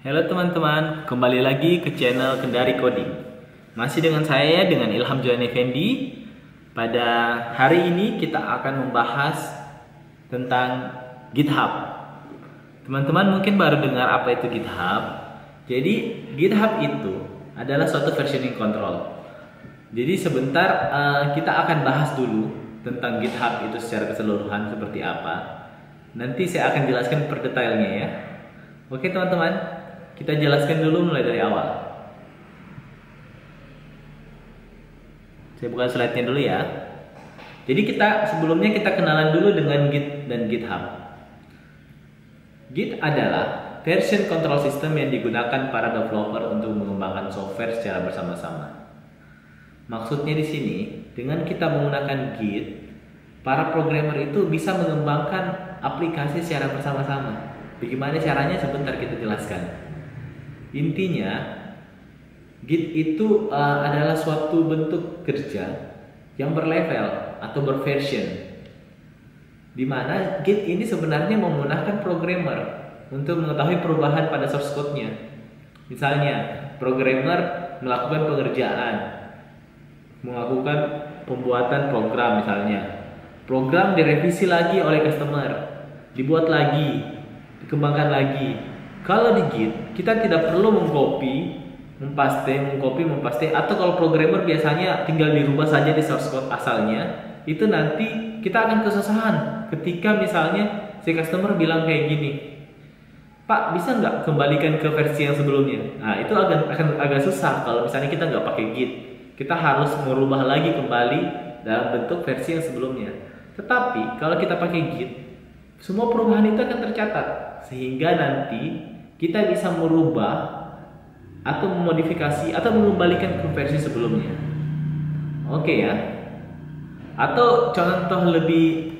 Halo teman-teman, kembali lagi ke channel Kendari Coding. Masih dengan saya, dengan Ilham Johan Effendi. Pada hari ini kita akan membahas tentang GitHub. Teman-teman mungkin baru dengar apa itu GitHub. Jadi GitHub itu adalah suatu versioning control. Jadi sebentar kita akan bahas dulu tentang GitHub itu secara keseluruhan seperti apa. Nanti saya akan jelaskan per detailnya ya. Oke teman-teman, kita jelaskan dulu mulai dari awal. Saya buka slide-nya dulu ya. Jadi sebelumnya kita kenalan dulu dengan Git dan GitHub. Git adalah version control system yang digunakan para developer untuk mengembangkan software secara bersama-sama. Maksudnya di sini, dengan kita menggunakan Git, para programmer itu bisa mengembangkan aplikasi secara bersama-sama. Bagaimana caranya? Sebentar kita jelaskan. Intinya, Git itu adalah suatu bentuk kerja yang berlevel atau berversion, di mana Git ini sebenarnya memudahkan programmer untuk mengetahui perubahan pada source code-nya. Misalnya, programmer melakukan pengerjaan, melakukan pembuatan program misalnya. Program direvisi lagi oleh customer, dibuat lagi, dikembangkan lagi. Kalau di Git, kita tidak perlu mengcopy, mempaste, atau kalau programmer biasanya tinggal dirubah saja di source code asalnya, itu nanti kita akan kesusahan ketika misalnya si customer bilang kayak gini, Pak, bisa nggak kembalikan ke versi yang sebelumnya? Nah, itu akan agak susah kalau misalnya kita nggak pakai Git. Kita harus merubah lagi kembali dalam bentuk versi yang sebelumnya. Tetapi kalau kita pakai Git, semua perubahan itu akan tercatat, sehingga nanti kita bisa merubah atau memodifikasi atau mengembalikan ke versi sebelumnya. Oke ya. Atau contoh lebih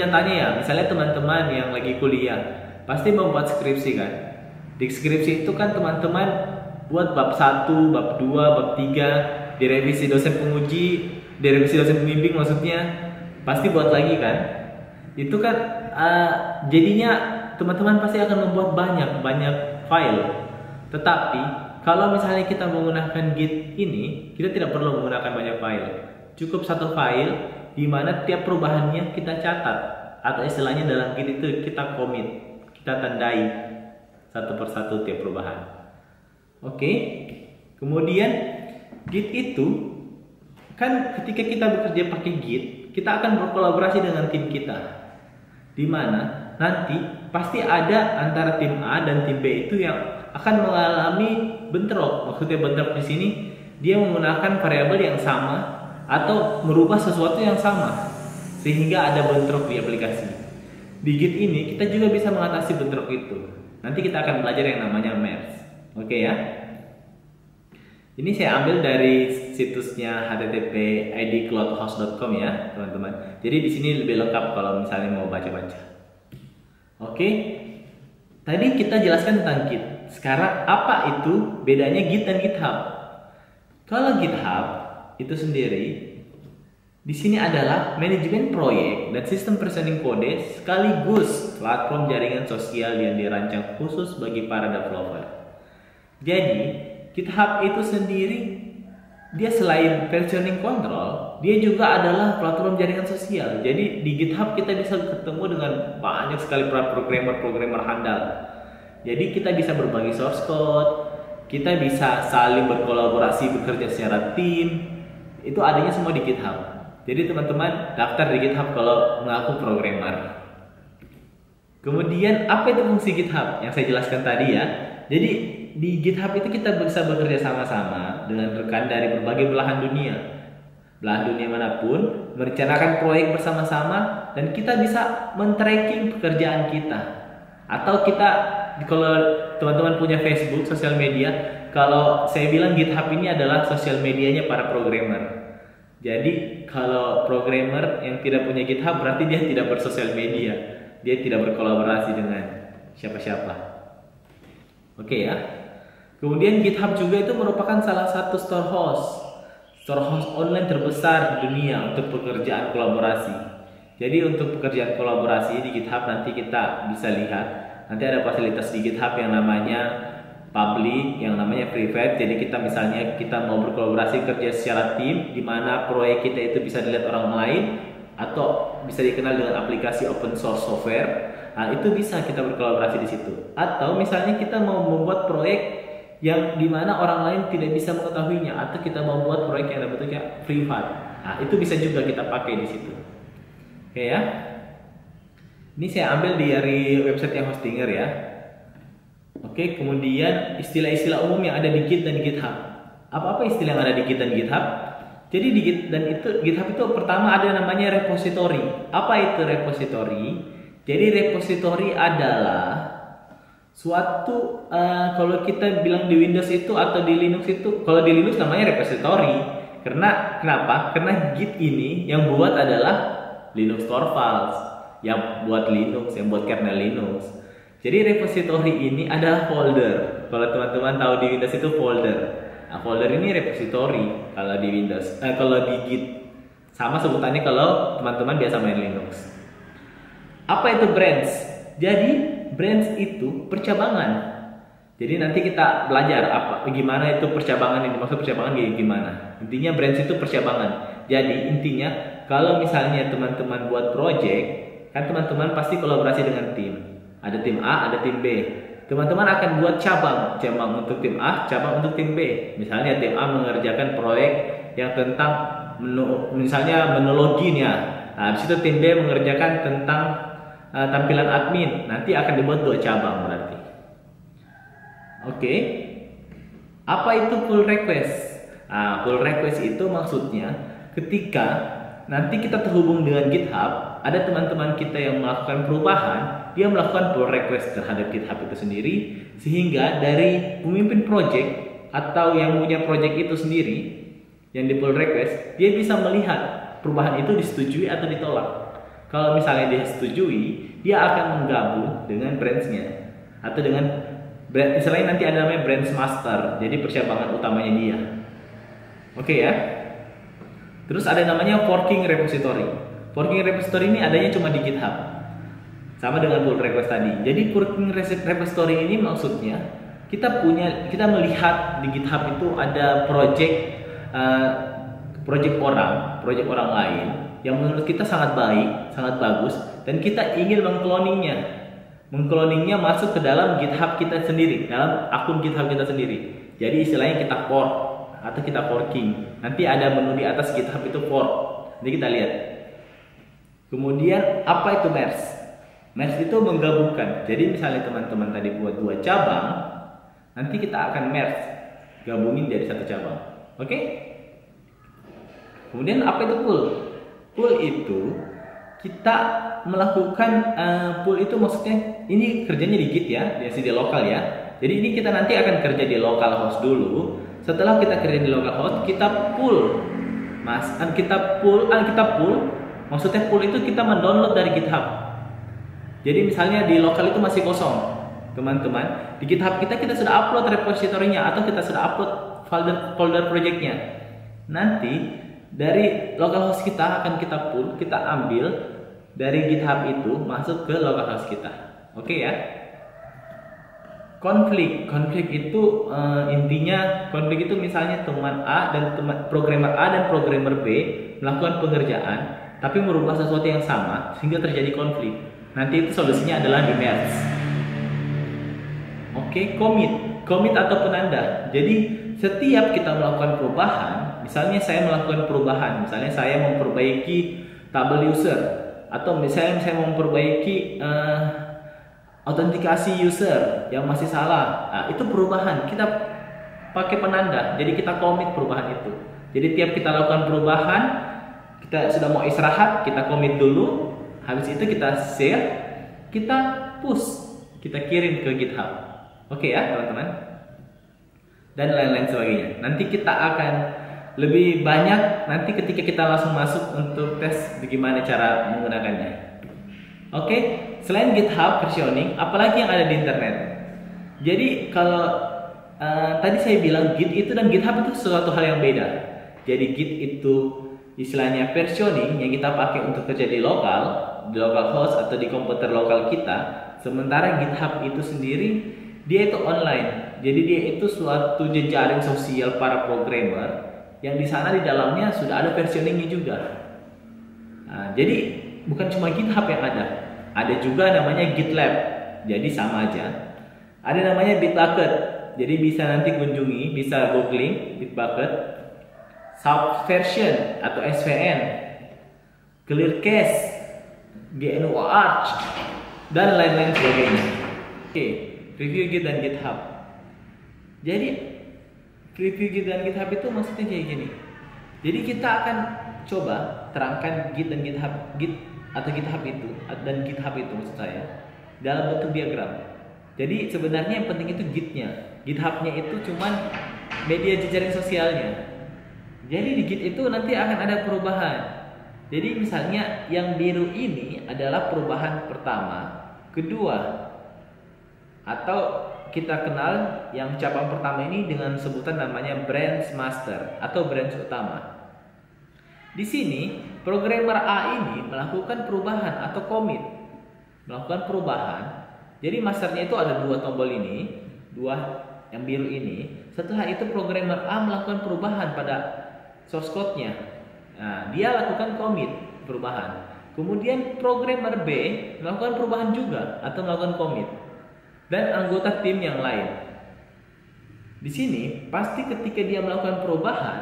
nyatanya ya, misalnya teman-teman yang lagi kuliah pasti membuat skripsi kan. Di skripsi itu kan teman-teman buat bab 1, bab 2, bab 3, direvisi dosen penguji, direvisi dosen pembimbing maksudnya, pasti buat lagi kan. Itu kan jadinya teman-teman pasti akan membuat banyak file. Tetapi kalau misalnya kita menggunakan Git ini, kita tidak perlu menggunakan banyak file. Cukup satu file di mana tiap perubahannya kita catat, atau istilahnya dalam Git itu kita commit, kita tandai satu persatu tiap perubahan. Oke. Kemudian Git itu kan ketika kita bekerja pakai Git, kita akan berkolaborasi dengan tim kita, di mana nanti pasti ada antara tim A dan tim B itu yang akan mengalami bentrok. Maksudnya bentrok di sini dia menggunakan variabel yang sama atau merubah sesuatu yang sama, sehingga ada bentrok di aplikasi. Di Git ini kita juga bisa mengatasi bentrok itu. Nanti kita akan belajar yang namanya merge. Oke ya. Ini saya ambil dari situsnya http://idcloudhouse.com ya, teman-teman. Jadi di sini lebih lengkap kalau misalnya mau baca-baca. Oke. Tadi kita jelaskan tentang Git. Sekarang apa itu bedanya Git dan GitHub? Kalau GitHub itu sendiri di sini adalah manajemen proyek dan sistem versioning kode sekaligus platform jaringan sosial yang dirancang khusus bagi para developer. Jadi GitHub itu sendiri, dia selain versioning control, dia juga adalah platform jaringan sosial. Jadi di GitHub kita bisa ketemu dengan banyak sekali programmer handal. Jadi kita bisa berbagi source code, kita bisa saling berkolaborasi, bekerja secara tim. Itu adanya semua di GitHub. Jadi teman-teman daftar di GitHub kalau mengaku programmer. Kemudian apa itu fungsi GitHub yang saya jelaskan tadi ya? Jadi di GitHub itu kita bisa bekerja sama-sama dengan rekan dari berbagai belahan dunia manapun, merencanakan proyek bersama-sama, dan kita bisa men-tracking pekerjaan kita. Atau kita, kalau teman-teman punya Facebook, sosial media, kalau saya bilang GitHub ini adalah sosial medianya para programmer. Jadi kalau programmer yang tidak punya GitHub berarti dia tidak bersosial media, dia tidak berkolaborasi dengan siapa-siapa. Oke ya. Kemudian GitHub juga itu merupakan salah satu storehouse online terbesar di dunia untuk pekerjaan kolaborasi. Jadi untuk pekerjaan kolaborasi di GitHub nanti kita bisa lihat Nanti ada fasilitas di GitHub yang namanya public, yang namanya private. Jadi kita misalnya kita mau berkolaborasi kerja secara tim, di mana proyek kita itu bisa dilihat orang lain atau bisa dikenal dengan aplikasi open source software. Nah, itu bisa kita berkolaborasi di situ. Atau misalnya kita mau membuat proyek yang dimana orang lain tidak bisa mengetahuinya, atau kita mau buat proyek yang bentuknya privat. Nah, itu bisa juga kita pakai di situ. Oke ya. Ini saya ambil dari website yang Hostinger ya. Oke, kemudian istilah-istilah umum yang ada di Git dan GitHub. Apa-apa istilah yang ada di Git dan GitHub? Jadi di Git dan GitHub itu pertama ada namanya repository. Apa itu repository? Jadi repository adalah suatu kalau kita bilang di Windows itu atau di Linux itu, kalau di Linux namanya repository. Kenapa? Karena Git ini yang buat adalah Linux Torvalds, yang buat Linux, yang buat kernel Linux. Jadi repository ini adalah folder. Kalau teman-teman tahu di Windows itu folder. Nah, folder ini repository kalau di Windows. Kalau di Git sama sebutannya kalau teman-teman biasa main Linux. Apa itu branch? Jadi branch itu percabangan. Jadi nanti kita belajar gimana itu percabangan ini. Maksud percabangan gimana? Intinya branch itu percabangan. Jadi intinya kalau misalnya teman-teman buat project, kan teman-teman pasti kolaborasi dengan tim. Ada tim A, ada tim B. Teman-teman akan buat cabang untuk tim A, cabang untuk tim B. Misalnya tim A mengerjakan proyek yang tentang misalnya menu login ya. Nah, habis itu tim B mengerjakan tentang tampilan admin. Nanti akan dibuat 2 cabang berarti. Oke. Apa itu pull request? Nah, pull request itu maksudnya ketika nanti kita terhubung dengan GitHub, ada teman-teman kita yang melakukan perubahan, dia melakukan pull request terhadap GitHub itu sendiri, sehingga dari pemimpin project atau yang punya project itu sendiri yang di pull request, dia bisa melihat perubahan itu disetujui atau ditolak. Kalau misalnya dia setujui, dia akan menggabung dengan branch-nya atau dengan brand, istilahnya nanti ada namanya branch master, jadi percabangan utamanya dia. Oke ya. Terus ada namanya forking repository. Forking repository ini adanya cuma di GitHub. Sama dengan pull request tadi. Jadi forking repository ini maksudnya kita melihat di GitHub itu ada project orang lain yang menurut kita sangat baik, sangat bagus, dan kita ingin mengkloningnya masuk ke dalam GitHub kita sendiri, dalam akun GitHub kita sendiri. Jadi istilahnya kita fork atau kita forking. Nanti ada menu di atas GitHub itu fork. Nanti kita lihat. Kemudian apa itu merge? Merge itu menggabungkan. Jadi misalnya teman-teman tadi buat 2 cabang, nanti kita akan merge, gabungin dari 1 cabang. Oke? Kemudian apa itu pull? Pull itu kita melakukan pull itu maksudnya ini kerjanya di Git ya, di lokal ya. Jadi ini kita nanti akan kerja di localhost dulu. Setelah kita kerja di localhost, kita pull. Kita pull. Maksudnya pull itu kita mendownload dari GitHub. Jadi misalnya di lokal itu masih kosong, teman-teman. Di GitHub kita sudah upload repositorinya atau kita sudah upload folder projectnya. Nanti dari localhost kita akan kita pull, kita ambil dari GitHub itu masuk ke localhost kita. Oke ya. Konflik itu intinya konflik itu misalnya teman A dan programmer A dan programmer B melakukan pengerjaan tapi merubah sesuatu yang sama sehingga terjadi konflik. Nanti itu solusinya adalah di merge. Oke, commit atau penanda. Jadi setiap kita melakukan perubahan, misalnya saya melakukan perubahan, misalnya saya memperbaiki tabel user atau misalnya saya memperbaiki autentikasi user yang masih salah. Nah, itu perubahan, kita pakai penanda. Jadi kita commit perubahan itu. Jadi tiap kita lakukan perubahan, kita sudah mau istirahat, kita commit dulu. Habis itu kita share, kita push, kita kirim ke GitHub. Oke ya teman-teman. Dan lain-lain sebagainya. Nanti kita akan lebih banyak nanti ketika kita langsung masuk untuk tes bagaimana cara menggunakannya. Oke, selain GitHub versioning, apalagi yang ada di internet. Jadi kalau tadi saya bilang Git itu dan GitHub itu sesuatu hal yang beda. Jadi Git itu istilahnya versioning yang kita pakai untuk kerja di local host atau di komputer lokal kita. Sementara GitHub itu sendiri dia itu online. Jadi dia itu suatu jejaring sosial para programmer yang di sana di dalamnya sudah ada versioningnya juga. Nah, jadi bukan cuma GitHub yang ada juga namanya GitLab. Jadi sama aja. Ada namanya Bitbucket. Jadi bisa nanti kunjungi, bisa googling Bitbucket, Subversion atau SVN, Clearcast, GNU Arch, dan lain-lain sebagainya. Oke, review Git dan GitHub. Jadi review Git dan GitHub itu maksudnya kayak gini. Jadi kita akan coba terangkan Git dan GitHub, Git atau GitHub itu dan GitHub itu maksud saya dalam bentuk diagram. Jadi sebenarnya yang penting itu Gitnya, GitHubnya itu cuman media jejaring sosialnya. Jadi di Git itu nanti akan ada perubahan. Jadi misalnya yang biru ini adalah perubahan pertama, kedua, atau kita kenal yang cabang pertama ini dengan sebutan namanya branch master atau branch utama. Di sini programmer A ini melakukan perubahan atau commit, melakukan perubahan. Jadi masternya itu ada dua tombol ini, dua yang biru ini. Setelah itu programmer A melakukan perubahan pada source code-nya. Nah, dia lakukan commit perubahan. Kemudian programmer B melakukan perubahan juga atau melakukan commit. Dan anggota tim yang lain. Di sini pasti ketika dia melakukan perubahan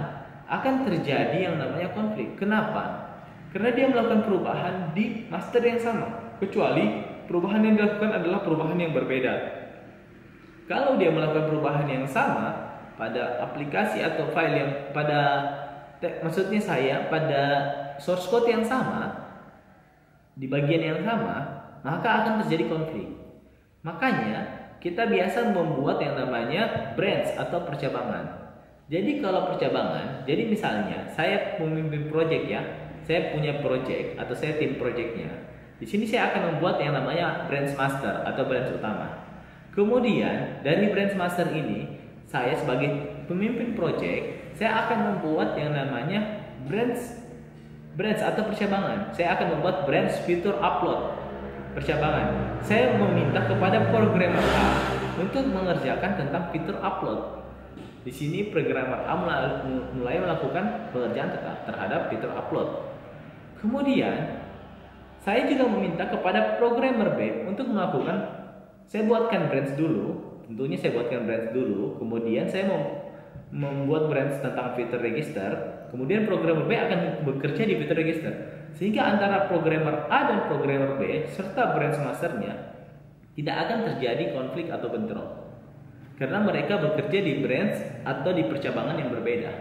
akan terjadi yang namanya konflik. Kenapa? Karena dia melakukan perubahan di master yang sama, kecuali perubahan yang dilakukan adalah perubahan yang berbeda. Kalau dia melakukan perubahan yang sama pada aplikasi atau file yang maksudnya saya pada source code yang sama, di bagian yang sama, maka akan terjadi konflik. Makanya kita biasa membuat yang namanya branch atau percabangan. Jadi kalau percabangan, jadi misalnya saya memimpin project ya, saya punya project atau saya tim projectnya. Di sini saya akan membuat yang namanya branch master atau branch utama. Kemudian dari branch master ini, saya sebagai pemimpin project, saya akan membuat yang namanya branch atau percabangan. Saya akan membuat branch fitur upload percabangan. Saya meminta kepada programmer A untuk mengerjakan tentang fitur upload. Di sini programmer A mulai melakukan pengerjaan terhadap fitur upload. Kemudian saya juga meminta kepada programmer B untuk melakukan, saya buatkan branch dulu, tentunya saya buatkan branch dulu, kemudian saya membuat branch tentang fitur register, kemudian programmer B akan bekerja di fitur register. Sehingga antara programmer A dan programmer B serta branch masternya tidak akan terjadi konflik atau bentrok. Karena mereka bekerja di branch atau di percabangan yang berbeda.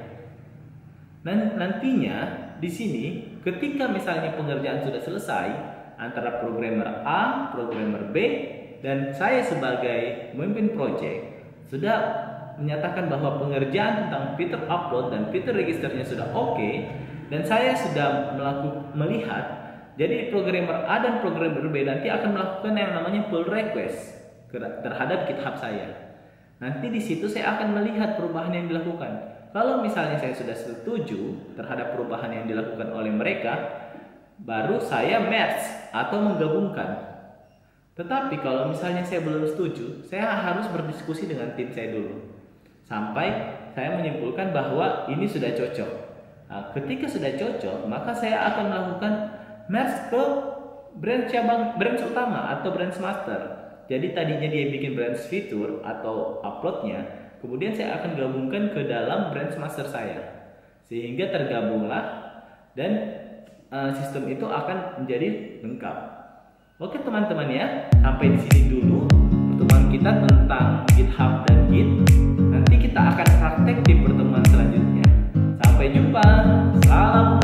Dan nantinya di sini ketika misalnya pengerjaan sudah selesai antara programmer A, programmer B, dan saya sebagai pemimpin project sudah menyatakan bahwa pengerjaan tentang fitur upload dan fitur registernya sudah oke, dan saya sudah melihat, jadi programmer A dan programmer B nanti akan melakukan yang namanya pull request terhadap GitHub saya. Nanti di situ saya akan melihat perubahan yang dilakukan. Kalau misalnya saya sudah setuju terhadap perubahan yang dilakukan oleh mereka, baru saya merge atau menggabungkan. Tetapi kalau misalnya saya belum setuju, saya harus berdiskusi dengan tim saya dulu. Sampai saya menyimpulkan bahwa ini sudah cocok. Nah, ketika sudah cocok, maka saya akan melakukan merge ke branch utama atau branch master. Jadi tadinya dia bikin branch fitur atau uploadnya, kemudian saya akan gabungkan ke dalam branch master saya, sehingga tergabunglah dan sistem itu akan menjadi lengkap. Oke teman-teman ya, sampai di sini dulu pertemuan kita tentang GitHub dan Git. Nanti kita akan praktek di pertemuan selanjutnya. Sampai jumpa, salam.